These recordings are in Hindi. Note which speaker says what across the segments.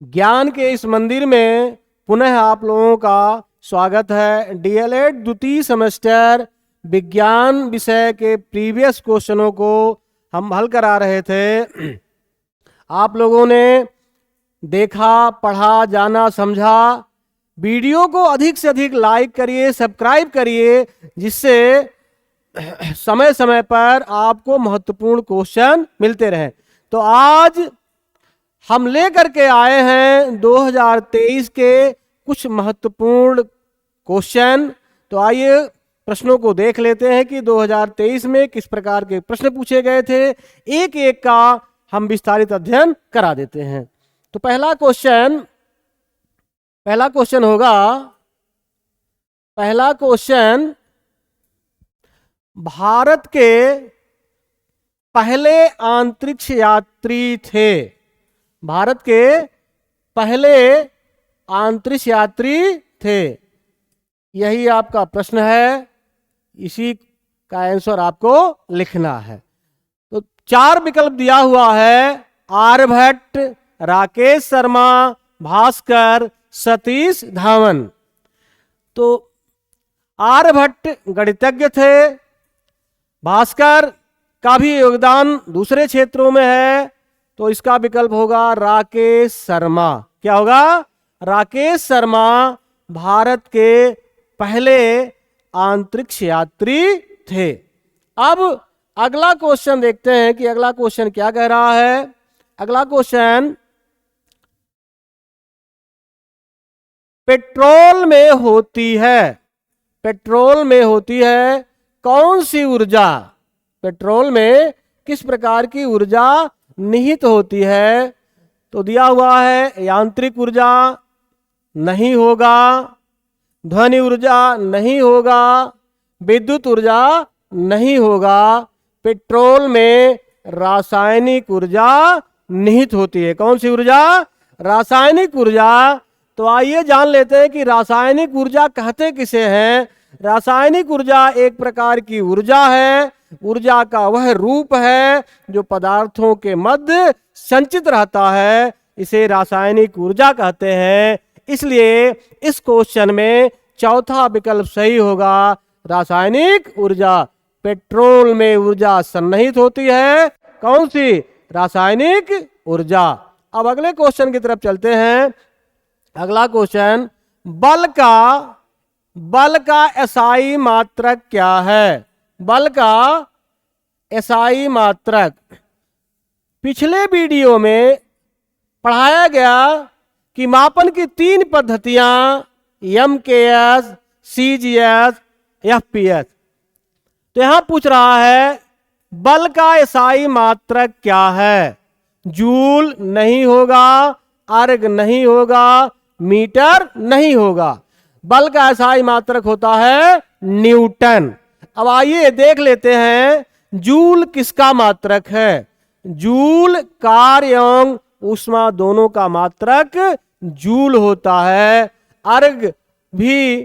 Speaker 1: ज्ञान के इस मंदिर में पुनः आप लोगों का स्वागत है। डीएलएड द्वितीय सेमेस्टर विज्ञान विषय के प्रीवियस क्वेश्चनों को हम हल करा रहे थे। आप लोगों ने देखा, पढ़ा, जाना, समझा। वीडियो को अधिक से अधिक लाइक करिए, सब्सक्राइब करिए, जिससे समय समय पर आपको महत्वपूर्ण क्वेश्चन मिलते रहें। तो आज हम लेकर के आए हैं 2023 के कुछ महत्वपूर्ण क्वेश्चन। तो आइए प्रश्नों को देख लेते हैं कि 2023 में किस प्रकार के प्रश्न पूछे गए थे। एक एक का हम विस्तारित अध्ययन करा देते हैं। तो पहला क्वेश्चन भारत के पहले अंतरिक्ष यात्री थे। भारत के पहले अंतरिक्ष यात्री थे, यही आपका प्रश्न है। इसी का आंसर आपको लिखना है। तो 4 विकल्प दिया हुआ है: आर्यभट्ट, राकेश शर्मा, भास्कर, सतीश धावन। तो आर्यभट्ट गणितज्ञ थे। भास्कर का भी योगदान दूसरे क्षेत्रों में है, तो इसका विकल्प होगा राकेश शर्मा। क्या होगा? राकेश शर्मा भारत के पहले अंतरिक्ष यात्री थे। अब अगला क्वेश्चन देखते हैं कि अगला क्वेश्चन क्या कह रहा है। अगला क्वेश्चन, पेट्रोल में होती है कौन सी ऊर्जा? पेट्रोल में किस प्रकार की ऊर्जा निहित होती है? तो दिया हुआ है यांत्रिक ऊर्जा नहीं होगा, ध्वनि ऊर्जा नहीं होगा, विद्युत ऊर्जा नहीं होगा। पेट्रोल में रासायनिक ऊर्जा निहित होती है। कौन सी ऊर्जा? रासायनिक ऊर्जा। तो आइए जान लेते हैं कि रासायनिक ऊर्जा कहते किसे हैं। रासायनिक ऊर्जा एक प्रकार की ऊर्जा है। ऊर्जा का वह रूप है जो पदार्थों के मध्य संचित रहता है, इसे रासायनिक ऊर्जा कहते हैं। इसलिए इस क्वेश्चन में चौथा विकल्प सही होगा, रासायनिक ऊर्जा। पेट्रोल में ऊर्जा सन्निहित होती है, कौन सी? रासायनिक ऊर्जा। अब अगले क्वेश्चन की तरफ चलते हैं। अगला क्वेश्चन, बल का एसआई मात्रक क्या है? बल का एसआई मात्रक पिछले वीडियो में पढ़ाया गया कि मापन की 3 पद्धतियां एमकेएस, सीजीएस, एफपीएस। तो यहां पूछ रहा है बल का एसआई मात्रक क्या है? जूल नहीं होगा, अर्ग नहीं होगा, मीटर नहीं होगा। बल का एसआई मात्रक होता है न्यूटन। अब आइए देख लेते हैं जूल किसका मात्रक है। जूल कार्य एवं ऊष्मा दोनों का मात्रक जूल होता है। अर्ग भी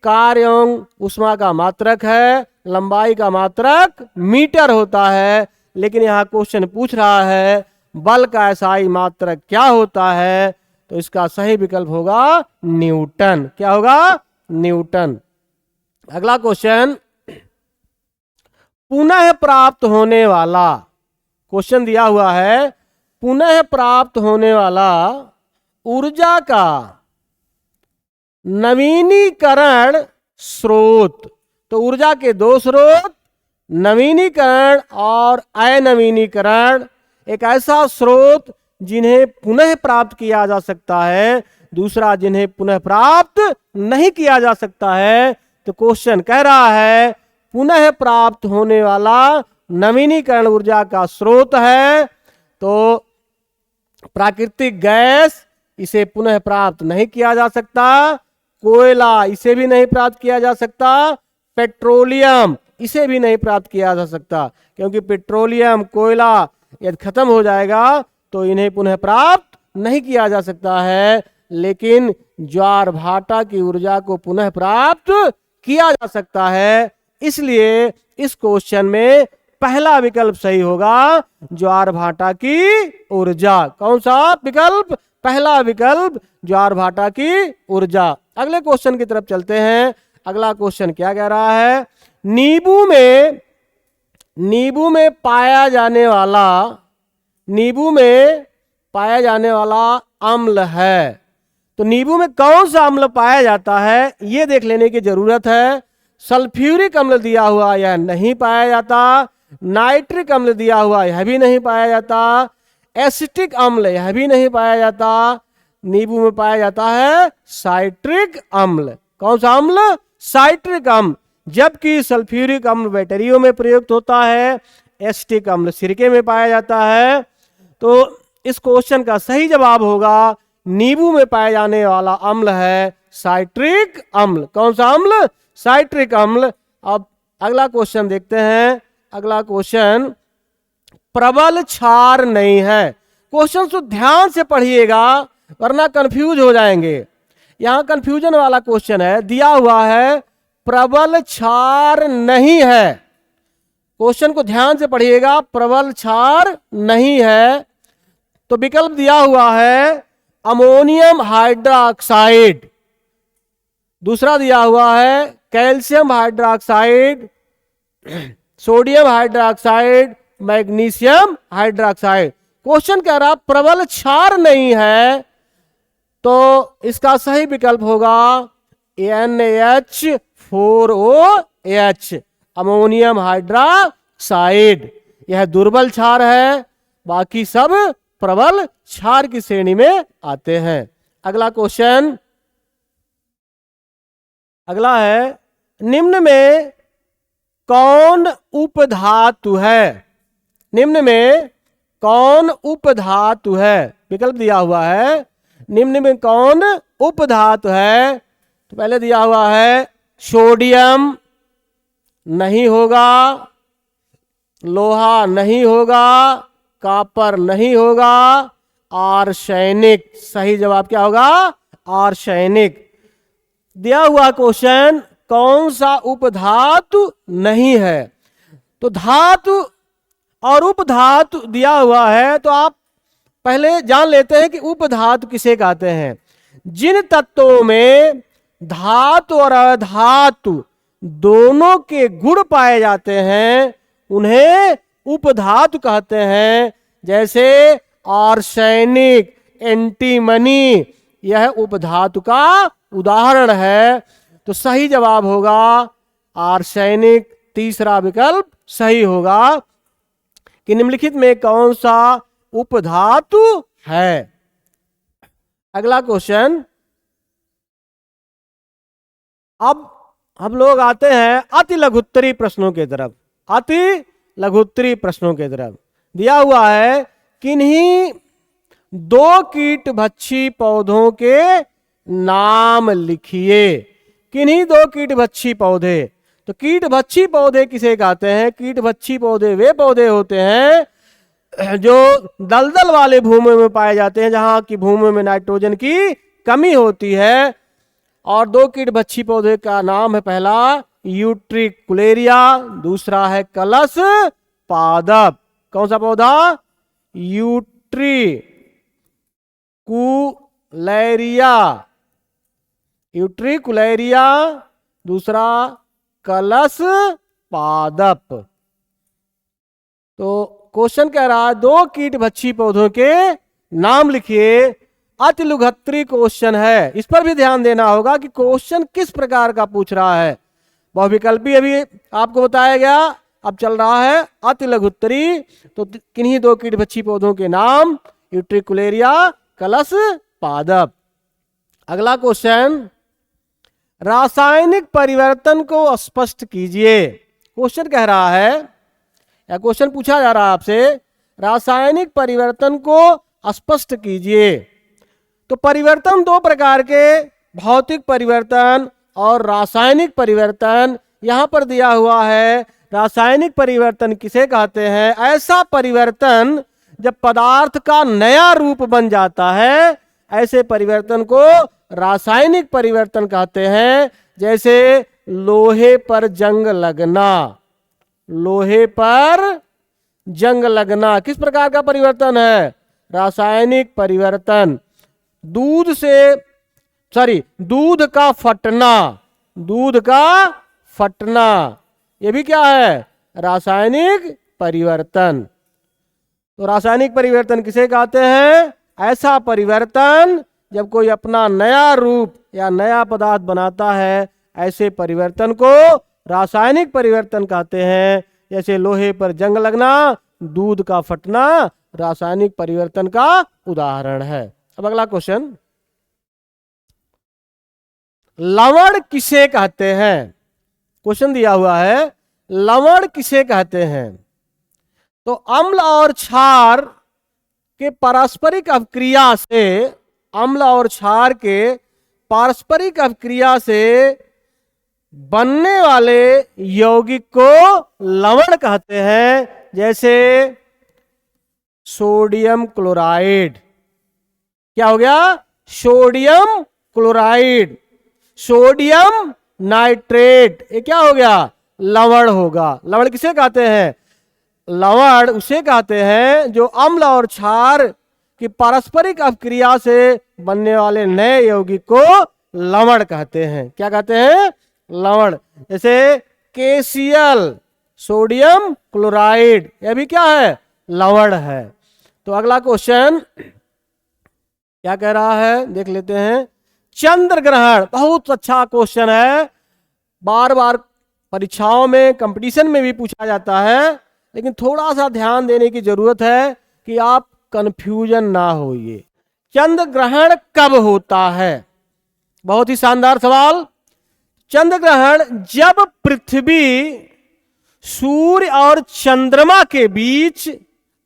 Speaker 1: कार्य एवं ऊष्मा का मात्रक है, लंबाई का मात्रक मीटर होता है। लेकिन यहाँ क्वेश्चन पूछ रहा है बल का एसआई मात्रक क्या होता है, तो इसका सही विकल्प होगा न्यूटन। क्या होगा? न्यूटन। अगला क्वेश्चन, पुनः प्राप्त होने वाला। क्वेश्चन दिया हुआ है पुनः प्राप्त होने वाला ऊर्जा का नवीनीकरण स्रोत। तो ऊर्जा के 2 स्रोत, नवीनीकरण और अनवीनीकरण। एक ऐसा स्रोत जिन्हें पुनः प्राप्त किया जा सकता है, दूसरा जिन्हें पुनः प्राप्त नहीं किया जा सकता है। तो क्वेश्चन कह रहा है पुनः प्राप्त होने वाला नवीनीकरण ऊर्जा का स्रोत है तो प्राकृतिक गैस, इसे पुनः प्राप्त नहीं किया जा सकता। कोयला, इसे भी नहीं प्राप्त किया जा सकता। पेट्रोलियम, इसे भी नहीं प्राप्त किया जा सकता, क्योंकि पेट्रोलियम, कोयला यदि खत्म हो जाएगा तो इन्हें पुनः प्राप्त नहीं किया जा सकता है। लेकिन ज्वार भाटा की ऊर्जा को पुनः प्राप्त किया जा सकता है। इसलिए इस क्वेश्चन में पहला विकल्प सही होगा, ज्वार भाटा की ऊर्जा। कौन सा विकल्प? पहला विकल्प, ज्वार भाटा की ऊर्जा। अगले क्वेश्चन की तरफ चलते हैं। अगला क्वेश्चन क्या कह रहा है? नींबू में पाया जाने वाला अम्ल है। तो नींबू में कौन सा अम्ल पाया जाता है, यह देख लेने की जरूरत है। सल्फ्यूरिक अम्ल दिया हुआ, यह नहीं पाया जाता। नाइट्रिक अम्ल दिया हुआ, यह भी नहीं पाया जाता। एसिटिक अम्ल, यह भी नहीं पाया जाता। नींबू में पाया जाता है साइट्रिक अम्ल। कौन सा अम्ल? साइट्रिक अम्ल। जबकि सल्फ्यूरिक अम्ल बैटरियों में प्रयुक्त होता है, एसिटिक अम्ल सिरके में पाया जाता है। तो इस क्वेश्चन का सही जवाब होगा, नींबू में पाए जाने वाला अम्ल है साइट्रिक अम्ल। कौन सा अम्ल? साइट्रिक अम्ल। अब अगला क्वेश्चन देखते हैं। अगला क्वेश्चन, प्रबल क्षार नहीं है। क्वेश्चन तो ध्यान से पढ़िएगा वरना कंफ्यूज हो जाएंगे। यहां कंफ्यूजन वाला क्वेश्चन है, दिया हुआ है प्रबल क्षार नहीं है। क्वेश्चन को ध्यान से पढ़िएगा, प्रबल क्षार नहीं है। तो विकल्प दिया हुआ है अमोनियम हाइड्रोक्साइड, दूसरा दिया हुआ है calcium hydroxide, sodium hydroxide, magnesium hydroxide. Question कह रहा प्रबल क्षार नहीं है, तो इसका सही विकल्प होगा NH4OH, अमोनियम हाइड्रोक्साइड। यह दुर्बल क्षार है, बाकी सब प्रबल क्षार की श्रेणी में आते हैं। अगला क्वेश्चन, अगला है, निम्न में कौन उपधातु है? निम्न में कौन उपधातु है? विकल्प दिया हुआ है, निम्न में कौन उपधातु है? तो पहले दिया हुआ है सोडियम नहीं होगा, लोहा नहीं होगा, कॉपर नहीं होगा, आर्सेनिक। सही जवाब क्या होगा? आर्सेनिक। दिया हुआ क्वेश्चन, कौन सा उपधातु नहीं है? तो धातु और उपधातु दिया हुआ है, तो आप पहले जान लेते हैं कि उपधातु किसे कहते हैं। जिन तत्वों में धातु और अधातु दोनों के गुण पाए जाते हैं उन्हें उपधातु कहते हैं। जैसे आर्सेनिक, एंटीमनी, यह उपधातु का उदाहरण है। तो सही जवाब होगा आर्सेनिक। तीसरा विकल्प सही होगा कि निम्नलिखित में कौन सा उपधातु है। अगला क्वेश्चन, अब हम लोग आते हैं अति लघुत्तरी प्रश्नों की तरफ। अति लघुत्तरी प्रश्नों की तरफ दिया हुआ है, किन्हीं दो कीटभक्षी पौधों के नाम लिखिए। किन्हीं दो कीटभक्षी पौधे। तो कीटभक्षी पौधे किसे कहते हैं? कीटभक्षी पौधे वे पौधे होते हैं जो दलदल वाले भूमि में पाए जाते हैं, जहां की भूमि में नाइट्रोजन की कमी होती है। और दो कीटभक्षी पौधे का नाम है, पहला यूट्रिकुलेरिया, दूसरा है कलश पादप। कौन सा पौधा? यूट्रिकुलेरिया, दूसरा कलश पादप। तो क्वेश्चन कह रहा है दो कीटभक्षी पौधों के नाम लिखिए। अति लघुत्तरी क्वेश्चन है, इस पर भी ध्यान देना होगा कि क्वेश्चन किस प्रकार का पूछ रहा है। बहुविकल्पी अभी आपको बताया गया, अब चल रहा है अति लघुत्तरी। तो किन्हीं दो कीटभक्षी पौधों के नाम, यूट्रिकुलेरिया, कलश पादप। अगला क्वेश्चन, रासायनिक परिवर्तन को स्पष्ट कीजिए। क्वेश्चन कह रहा है, या क्वेश्चन पूछा जा रहा है आपसे, रासायनिक परिवर्तन को स्पष्ट कीजिए। तो परिवर्तन दो प्रकार के, भौतिक परिवर्तन और रासायनिक परिवर्तन। यहां पर दिया हुआ है रासायनिक परिवर्तन किसे कहते हैं? ऐसा परिवर्तन जब पदार्थ का नया रूप बन जाता है, ऐसे परिवर्तन को रासायनिक परिवर्तन कहते हैं। जैसे लोहे पर जंग लगना, लोहे पर जंग लगना किस प्रकार का परिवर्तन है? रासायनिक परिवर्तन। दूध का फटना, दूध का फटना, ये भी क्या है? रासायनिक परिवर्तन। तो रासायनिक परिवर्तन किसे कहते हैं? ऐसा परिवर्तन जब कोई अपना नया रूप या नया पदार्थ बनाता है, ऐसे परिवर्तन को रासायनिक परिवर्तन कहते हैं। जैसे लोहे पर जंग लगना, दूध का फटना रासायनिक परिवर्तन का उदाहरण है। अब अगला क्वेश्चन, लवण किसे कहते हैं? क्वेश्चन दिया हुआ है, लवण किसे कहते हैं? तो अम्ल और क्षार के पारस्परिक अभिक्रिया से, अम्ल और क्षार के पारस्परिक अभिक्रिया से बनने वाले यौगिक को लवण कहते हैं। जैसे सोडियम क्लोराइड, क्या हो गया? सोडियम क्लोराइड, सोडियम नाइट्रेट, ये क्या हो गया? लवण होगा। लवण किसे कहते हैं? लवण उसे कहते हैं जो अम्ल और क्षार की पारस्परिक अभिक्रिया से बनने वाले नए यौगिक को लवण कहते हैं। क्या कहते हैं? लवण। जैसे KCl, सोडियम क्लोराइड, यह भी क्या है? लवण है। तो अगला क्वेश्चन क्या कह रहा है, देख लेते हैं। चंद्र ग्रहण, बहुत अच्छा क्वेश्चन है, बार बार परीक्षाओं में, कंपटीशन में भी पूछा जाता है, लेकिन थोड़ा सा ध्यान देने की जरूरत है कि आप कंफ्यूजन ना होइए। चंद्र ग्रहण कब होता है? बहुत ही शानदार सवाल। चंद्र ग्रहण जब पृथ्वी सूर्य और चंद्रमा के बीच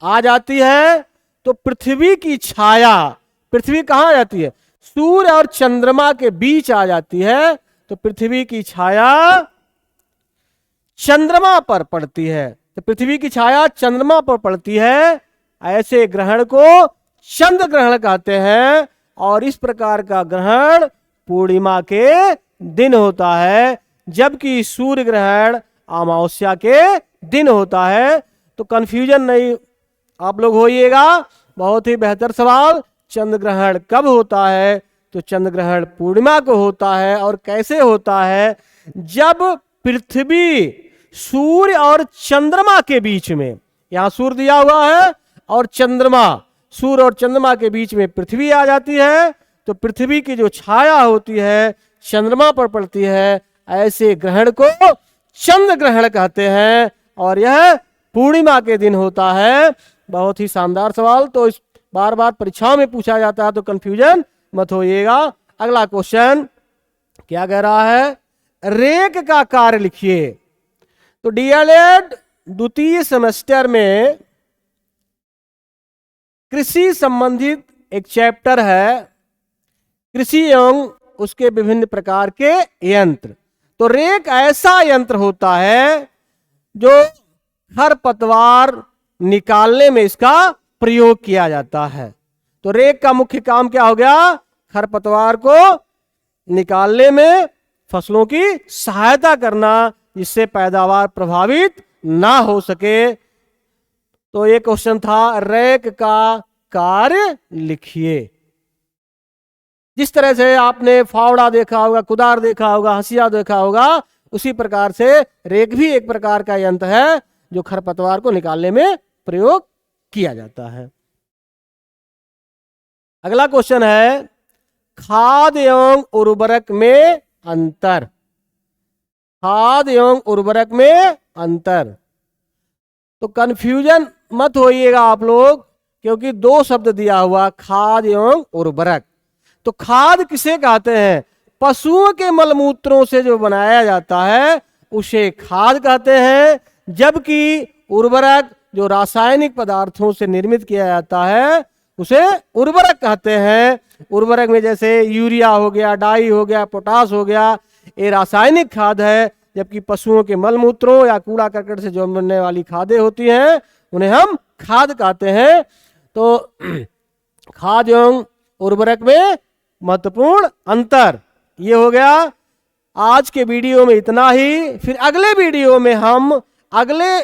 Speaker 1: आ जाती है, तो पृथ्वी की छाया, पृथ्वी कहां आ जाती है? सूर्य और चंद्रमा के बीच आ जाती है, तो पृथ्वी की छाया चंद्रमा पर पड़ती है। तो पृथ्वी की छाया चंद्रमा पर पड़ती है, ऐसे ग्रहण को चंद्र ग्रहण कहते हैं। और इस प्रकार का ग्रहण पूर्णिमा के दिन होता है, जबकि सूर्य ग्रहण अमावस्या के दिन होता है। तो कंफ्यूजन नहीं आप लोग होइएगा। बहुत ही बेहतर सवाल। चंद्र ग्रहण कब होता है? तो चंद्र ग्रहण पूर्णिमा को होता है। और कैसे होता है? जब पृथ्वी सूर्य और चंद्रमा के बीच में, यहां सूर्य दिया हुआ है और चंद्रमा, सूर्य और चंद्रमा के बीच में पृथ्वी आ जाती है, तो पृथ्वी की जो छाया होती है चंद्रमा पर पड़ती है, ऐसे ग्रहण को चंद्र ग्रहण कहते हैं। और यह पूर्णिमा के दिन होता है। बहुत ही शानदार सवाल। तो इस बार बार परीक्षाओं में पूछा जाता है, तो कंफ्यूजन मत होइएगा। अगला क्वेश्चन क्या कह रहा है? रेक का कार्य लिखिए। तो डीएलएड द्वितीय सेमेस्टर में कृषि संबंधित एक चैप्टर है, कृषि एवं उसके विभिन्न प्रकार के यंत्र। तो रेक ऐसा यंत्र होता है जो खरपतवार निकालने में इसका प्रयोग किया जाता है। तो रेक का मुख्य काम क्या हो गया? खरपतवार को निकालने में फसलों की सहायता करना, जिससे पैदावार प्रभावित ना हो सके। तो ये क्वेश्चन था, रेक का कार्य लिखिए। जिस तरह से आपने फावड़ा देखा होगा, कुदार देखा होगा, हंसिया देखा होगा, उसी प्रकार से रेक भी एक प्रकार का यंत्र है जो खरपतवार को निकालने में प्रयोग किया जाता है। अगला क्वेश्चन है, खाद एवं उर्वरक में अंतर। खाद एवं उर्वरक में अंतर। तो कंफ्यूजन मत होइएगा आप लोग, क्योंकि दो शब्द दिया हुआ, खाद एवं उर्वरक। तो खाद किसे कहते हैं? पशुओं के मलमूत्रों से जो बनाया जाता है उसे खाद कहते हैं, जबकि उर्वरक जो रासायनिक पदार्थों से निर्मित किया जाता है उसे उर्वरक कहते हैं। उर्वरक में जैसे यूरिया हो गया, डाई हो गया, पोटास हो गया, ये रासायनिक खाद है, जबकि पशुओं के मलमूत्रों या कूड़ा करकट से जो बनने वाली खादें होती हैं उन्हें हम खाद कहते हैं। तो खाद एवं उर्वरक में महत्वपूर्ण अंतर ये हो गया। आज के वीडियो में इतना ही। फिर अगले वीडियो में हम अगले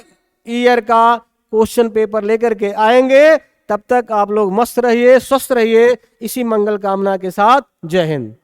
Speaker 1: ईयर का क्वेश्चन पेपर लेकर के आएंगे। तब तक आप लोग मस्त रहिए, स्वस्थ रहिए, इसी मंगल कामना के साथ जय हिंद।